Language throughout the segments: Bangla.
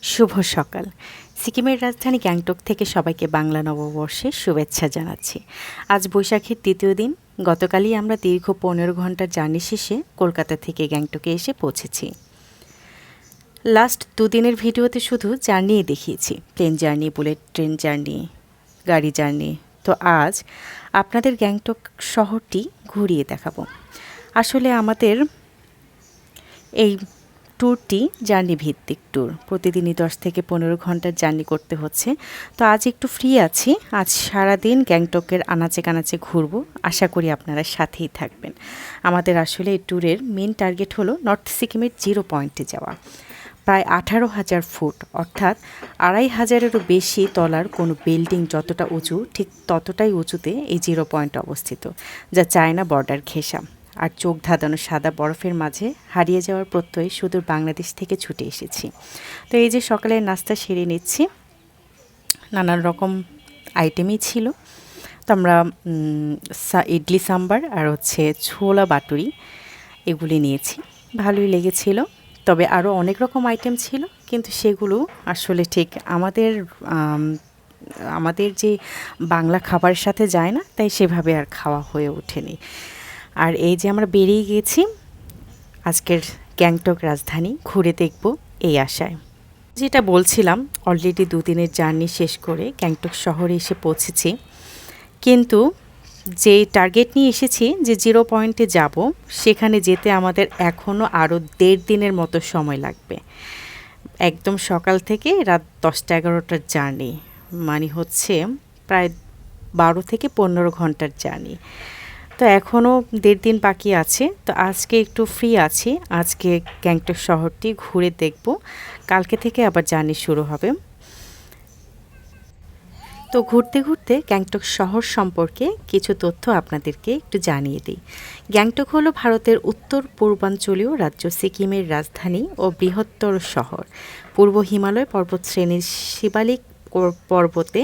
শুভ সকাল। সিকিমের রাজধানী গ্যাংটক থেকে সবাইকে বাংলা নববর্ষের শুভেচ্ছা জানাচ্ছি। আজ বৈশাখের তৃতীয় দিন। গতকালই আমরা দীর্ঘ 15 ঘন্টার জার্নি শেষে কলকাতা থেকে গ্যাংটকে এসে পৌঁছেছি। লাস্ট দুদিনের ভিডিওতে শুধু জার্নিই দেখিয়েছি, plane journey, bullet train journey, গাড়ি জার্নি। তো আজ আপনাদের গ্যাংটক শহরটি ঘুরিয়ে দেখাবো। আসলে আমাদের এই ট্যুরটি জার্নি ভিত্তিক ট্যুর, প্রতিদিনই 10 থেকে 15 ঘন্টার জার্নি করতে হচ্ছে। তো আজ একটু ফ্রি আছি, আজ সারাদিন গ্যাংটকের আনাচে কানাচে ঘুরবো। আশা করি আপনারা সাথেই থাকবেন। আমাদের আসলে এই ট্যুরের মেন টার্গেট হলো নর্থ সিকিমের 0 পয়েন্টে যাওয়া। প্রায় 18,000 ফুট, অর্থাৎ 2,500-এরও বেশি তলার কোনো বিল্ডিং যতটা উঁচু, ঠিক ততটাই উঁচুতে এই 0 পয়েন্ট অবস্থিত, যা চায়না বর্ডার ঘেঁষা। আর চোখ ধাঁধানো সাদা বরফের মাঝে হারিয়ে যাওয়ার প্রত্যয়ে সুদূর বাংলাদেশ থেকে ছুটে এসেছি। তো এই যে সকালের নাস্তা সেরে নিচ্ছি, নানান রকম আইটেমই ছিল। তো আমরা ইডলি সাম্বার আর ছোলা বাটুরি এগুলি নিয়েছি, ভালোই লেগেছিল। তবে আরও অনেক রকম আইটেম ছিল, কিন্তু সেগুলো আসলে ঠিক আমাদের যে বাংলা খাবারের সাথে যায় না, তাই সেভাবে আর খাওয়া হয়ে ওঠেনি। আর এই যে আমরা বেরিয়ে গেছি আজকের গ্যাংটক রাজধানী ঘুরে দেখব এই আশায়। যেটা বলছিলাম, অলরেডি দুদিনের জার্নি শেষ করে গ্যাংটক শহরে এসে পৌঁছেছি, কিন্তু যে টার্গেট নিয়ে এসেছি যে 0 পয়েন্টে যাব, সেখানে যেতে আমাদের এখনও আরও 1.5 দিনের মতো সময় লাগবে। একদম সকাল থেকে রাত 10টা-11টার জার্নি, মানে প্রায় 12 থেকে 15 ঘন্টার জার্নি। তো এখনও 1.5 দিন বাকি আছে। তো আজকে একটু ফ্রি আছি, আজকে গ্যাংটক শহরটি ঘুরে দেখব, কালকে থেকে আবার জার্নি শুরু হবে। তো ঘুরতে ঘুরতে গ্যাংটক শহর সম্পর্কে কিছু তথ্য আপনাদেরকে একটু জানিয়ে দিই। গ্যাংটক হলো ভারতের উত্তর পূর্বাঞ্চলীয় রাজ্য সিকিমের রাজধানী ও বৃহত্তর শহর। পূর্ব হিমালয় পর্বতশ্রেণীর শিবালিক পর্বতে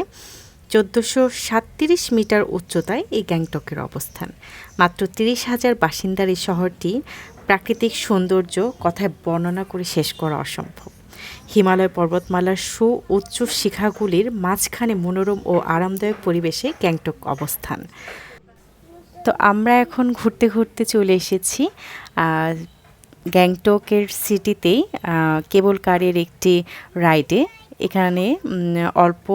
1437 মিটার উচ্চতায় এই গ্যাংটকের অবস্থান। মাত্র 30,000 বাসিন্দার এই শহরটি প্রাকৃতিক সৌন্দর্য কথায় বর্ণনা করে শেষ করা অসম্ভব। হিমালয় পর্বতমালার সুউচ্চ শিখাগুলির মাঝখানে মনোরম ও আরামদায়ক পরিবেশে গ্যাংটক অবস্থান। তো আমরা এখন ঘুরতে ঘুরতে চলে এসেছি গ্যাংটকের সিটিতেই কেবল কারের একটি রাইডে। এখানে অল্প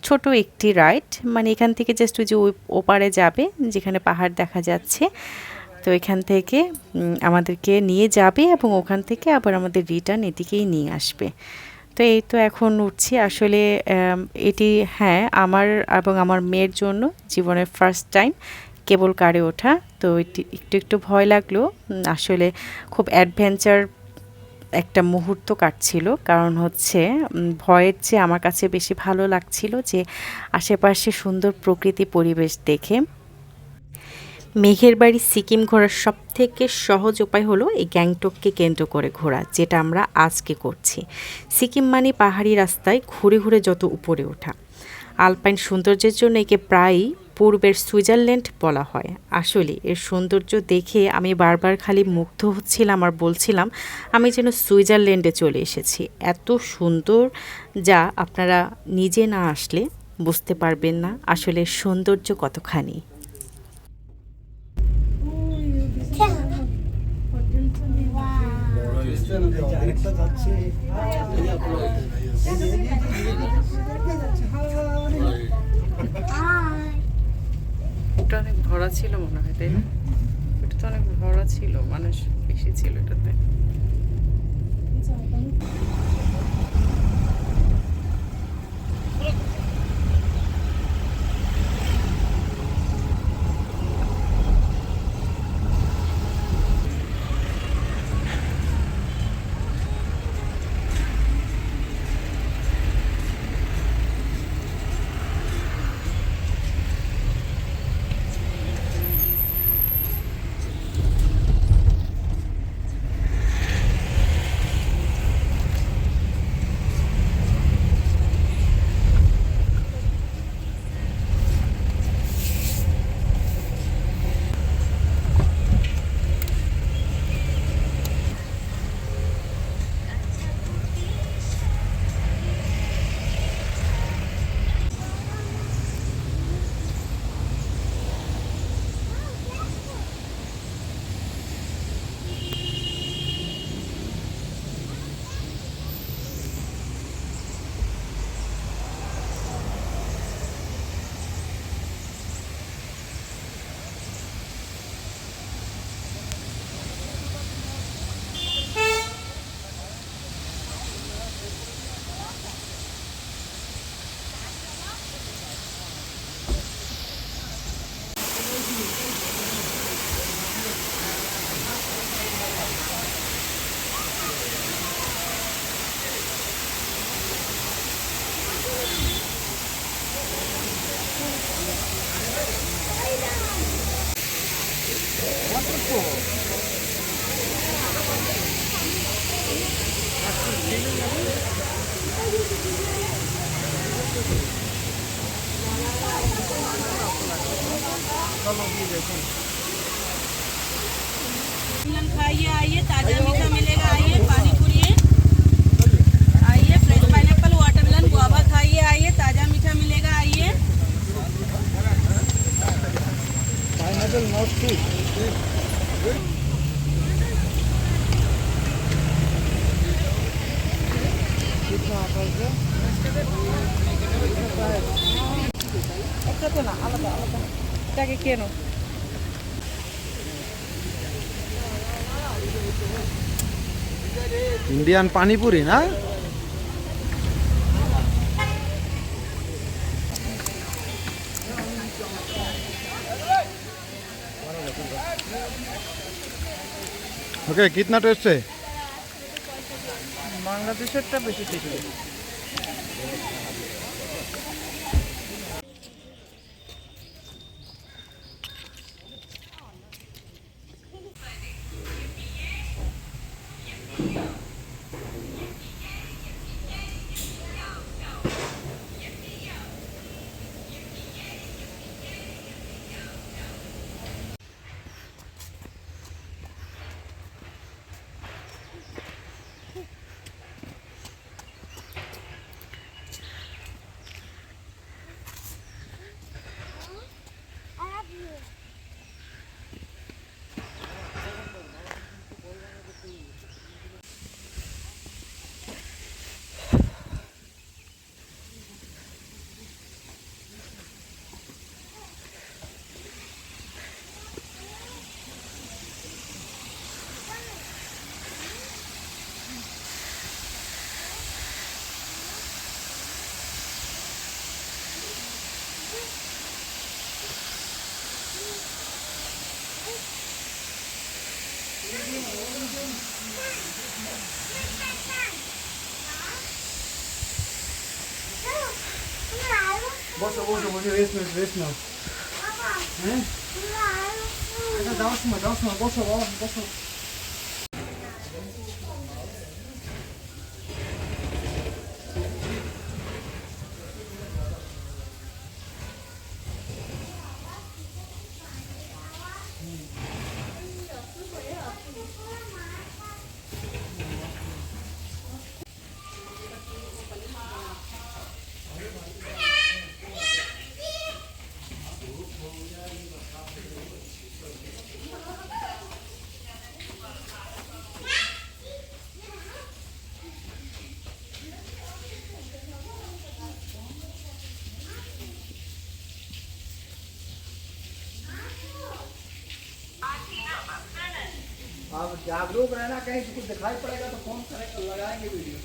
ছোট একটি রাইড, মানে এখান থেকে জাস্ট ওই যে ওপারে যাবে যেখানে পাহাড় দেখা যাচ্ছে। তো এখান থেকে আমাদেরকে নিয়ে যাবে এবং ওখান থেকে আবার আমাদের রিটার্ন এদিকেই নিয়ে আসবে। তো এই তো এখন উঠছি। আসলে এটি আমার এবং আমার মেয়ের জন্য জীবনের ফার্স্ট টাইম কেবল কারে ওঠা। তো একটু একটু ভয় লাগলো, আসলে খুব অ্যাডভেঞ্চার একটা মুহূর্ত কাটছিল। কারণ ভয়ের চেয়ে আমার কাছে বেশি ভালো লাগছিল যে আশেপাশে সুন্দর প্রকৃতি পরিবেশ দেখে। মেঘের বাড়ি সিকিম ঘোরার সবথেকে সহজ উপায় হলো এই গ্যাংটককে কেন্দ্র করে ঘোরা, যেটা আমরা আজকে করছি। সিকিম মানে পাহাড়ি রাস্তায় ঘুরে ঘুরে যত উপরে ওঠা। আলপাইন সৌন্দর্যের জন্য একে প্রায়ই পূর্বের সুইজারল্যান্ড বলা হয়। আসলে এর সৌন্দর্য দেখে আমি বারবার খালি মুগ্ধ হচ্ছিলাম আর বলছিলাম আমি যেন সুইজারল্যান্ডে চলে এসেছি। এত সুন্দর, যা আপনারা নিজে না আসলে বুঝতে পারবেন না আসলে সৌন্দর্য কতখানি। ওটা অনেক ভরা ছিল মনে হয়, তাই না? ওটা তো অনেক ভরা ছিল, মানুষ বেশি ছিল এটাতে। खाइए, आइए, ताजा मीठा मिलेगा, आइए पानी पूरी, आइए फ्रेश पाइनएप्पल वाटरमेलन गुआवा खाइए, आइए ताजा मीठा मिलेगा, आइए। Pineapple not sweet. कितना आता है? একসাথে না, আলাদা আলাদা এটাকে কেন इंडियन पानी पूरी ना? ओके, कितना टेस्ट है? বাংলাদেশেরটা বেশি টেস্টি। বসো বসো বসে রেস্ট নাও রেস্ট নাও। হ্যাঁ এটা দাও সময় বসো বাবা বসো। आप जागरूक रहना, कहीं कुछ दिखाई पड़ेगा तो फोन करें, लगाएंगे वीडियो।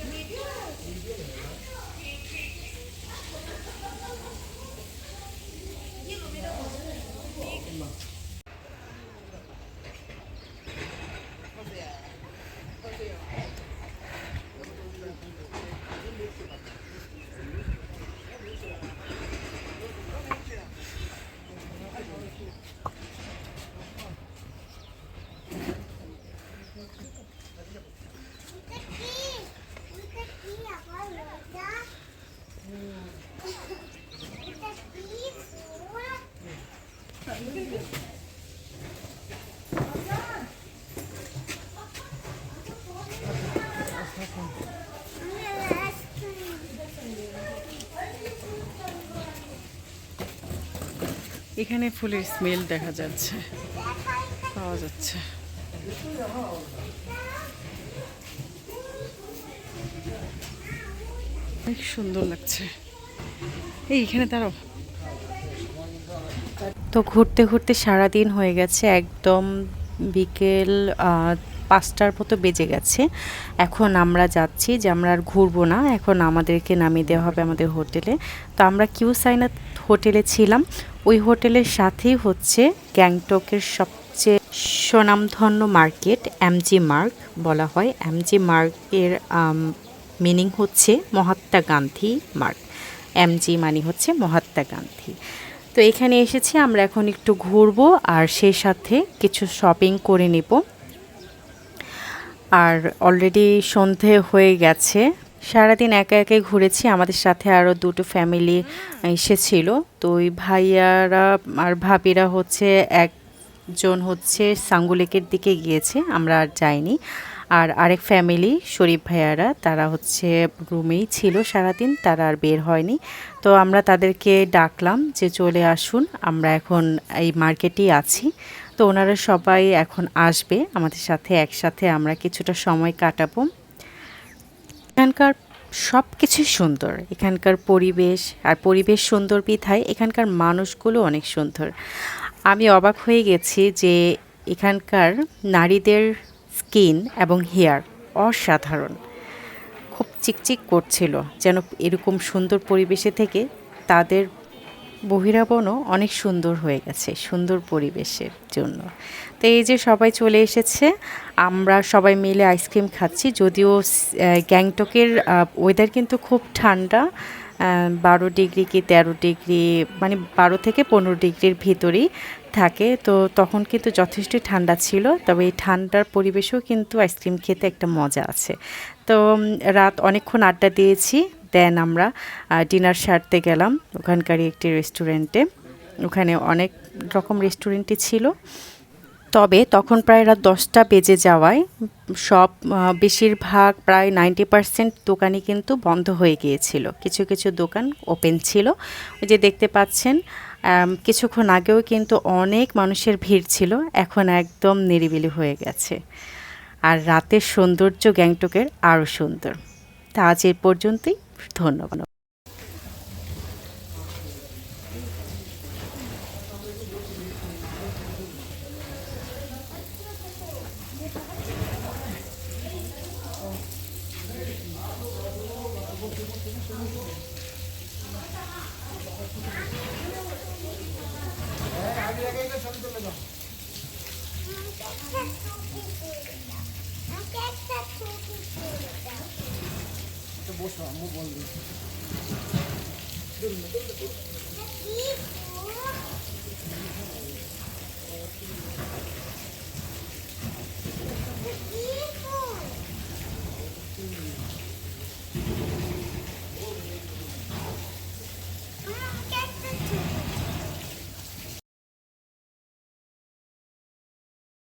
এখানে ফুলের স্মেল দেখা যাচ্ছে, পাওয়া যাচ্ছে। অনেক সুন্দর লাগছে। এইখানে দাঁড়াও। তো ঘুরতে ঘুরতে সারাদিন হয়ে গেছে, একদম বিকেল 5টার মতো বেজে গেছে। এখন আমরা যাচ্ছি যে আমরা আর ঘুরবো না, এখন আমাদেরকে নামিয়ে দেওয়া হবে আমাদের হোটেলে। তো আমরা কিউ সাইনাত হোটেলে ছিলাম, ওই হোটেলের সাথেই হচ্ছে গ্যাংটকের সবচেয়ে স্বনামধন্য মার্কেট এমজি মার্গ বলা হয়। এমজি মার্গের মিনিং হচ্ছে মহাত্মা গান্ধী মার্গ। এমজি মানে হচ্ছে মহাত্মা গান্ধী। তো এখানে এসেছি, আমরা এখন একটু ঘুরবো আর সেই সাথে কিছু শপিং করে নেব। আর অলরেডি সন্ধে হয়ে গেছে, সারাদিন একা একাই ঘুরেছি, আমাদের সাথে আরও দুটো ফ্যামিলি এসেছিল। তো ওই ভাইয়ারা আর ভাবিরা হচ্ছে একজন হচ্ছে সাঙ্গু লেকের দিকে গিয়েছে, আমরা আর যাইনি। আর আরেক ফ্যামিলি শরীফ ভাইয়ারা তারা হচ্ছে রুমেই ছিল সারাদিন, তারা আর বের হয়নি। তো আমরা তাদেরকে ডাকলাম যে চলে আসুন, আমরা এখন এই মার্কেটেই আছি। তো ওনারা সবাই এখন আসবে আমাদের সাথে, একসাথে আমরা কিছুটা সময় কাটাবো। এখানকার সব কিছুই সুন্দর, এখানকার পরিবেশ, আর পরিবেশ সুন্দর বিধায় এখানকার মানুষগুলো অনেক সুন্দর। আমি অবাক হয়ে গেছি যে এখানকার নারীদের স্কিন এবং হেয়ার অসাধারণ, খুব চিকচিক করছিল, যেন এরকম সুন্দর পরিবেশে থেকে তাদের বহিরাবনও অনেক সুন্দর হয়ে গেছে সুন্দর পরিবেশের জন্য। তো এই যে সবাই চলে এসেছে, আমরা সবাই মিলে আইসক্রিম খাচ্ছি। যদিও গ্যাংটকের ওয়েদার কিন্তু খুব ঠান্ডা, 12 ডিগ্রি কি 13 ডিগ্রি, মানে 12 থেকে 15 ডিগ্রির ভিতরেই থাকে। তো তখন কিন্তু যথেষ্টই ঠান্ডা ছিল, তবে এই ঠান্ডার পরিবেশেও কিন্তু আইসক্রিম খেতে একটা মজা আছে। তো রাত অনেকক্ষণ আড্ডা দিয়েছি, দেন আমরা ডিনার সারতে গেলাম ওখানকারই একটি রেস্টুরেন্টে। ওখানে অনেক রকম রেস্টুরেন্টই ছিল, তবে তখন প্রায় রাত 10টা বেজে যাওয়ায় সব বেশিরভাগ প্রায় 90% দোকানই কিন্তু বন্ধ হয়ে গিয়েছিল। কিছু কিছু দোকান ওপেন ছিল, ওই যে দেখতে পাচ্ছেন। কিছুক্ষণ আগেও কিন্তু অনেক মানুষের ভিড় ছিল, এখন একদম নিরিবিলি হয়ে গেছে। আর রাতের সৌন্দর্য গ্যাংটকের আরও সুন্দর। তা আজ এ পর্যন্তই, ধন্যবাদ। বসো, আম্মু বলবি।